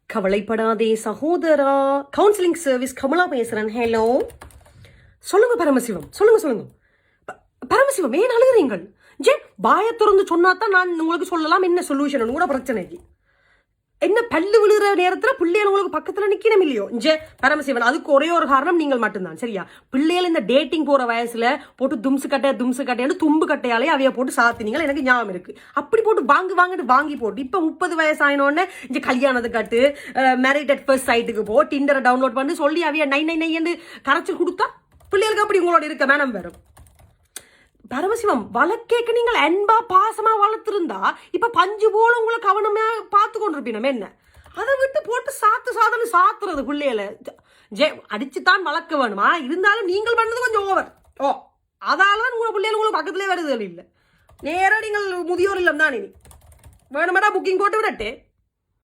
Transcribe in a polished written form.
கவலைப்படாதே சகோதரா. Counselling service Kamala பேசுறேன். ஹலோ, சொல்லுங்க பரமசிவம், சொல்லுங்க. பரமசிவம், ஏன் அழுகிறீங்கள்? ஜே, வாயை திறந்து சொன்னாதான் நான் உங்களுக்கு சொல்லலாம் என்ன சொல்யூஷன் கூட பிரச்சனைக்கு. என்ன பல்லு விழுகிற நேரத்துல பிள்ளைகள் உங்களுக்கு பக்கத்துல நிக்கணும் இல்லையோ? ஜே பரமசிவன், அதுக்கு ஒரே ஒரு காரணம் நீங்கள் மட்டும்தான். சரியா? பிள்ளைகள் இந்த டேட்டிங் போற வயசுல போட்டு தும்சு கட்டைன்னு தும்பு கட்டையாலே அவைய போட்டு சாத்தினீங்க. எனக்கு ஞாபகம் இருக்கு. அப்படி போட்டு வாங்கி போட்டு இப்ப 30 வயசு ஆயினோடனே இங்க கல்யாணத்துக்கு கட்டு, மேரிட் அட் ஃபர்ஸ்ட் சைட்டுக்கு போ, டிண்டரை டவுன்லோட் பண்ணி சொல்லி அவைய நை கரைச்சு கொடுத்தா பிள்ளைகளுக்கு அப்படி உங்களோட இருக்க மேனம் வரும். பரமசிவம், வழக்கேக்கு நீங்கள் அன்பா பாசமா வளர்த்திருந்தா இப்ப பஞ்சு போல உங்களை கவனமா பார்த்து கொண்டிருப்பீங்க. என்ன அதை விட்டு போட்டு சாத்துறது பிள்ளைகளை அடிச்சுதான் வளர்க்க வேணுமா? இருந்தாலும் நீங்கள் பண்ணது கொஞ்சம் ஓவர். அதாலதான் உங்க பிள்ளைகள் உங்களுக்கு பக்கத்திலே வருது இல்லை. நேரம் நீங்கள் முதியோர் இல்லம் தான். இனி வேணுமாடா புக்கிங் போட்டு விடட்டே.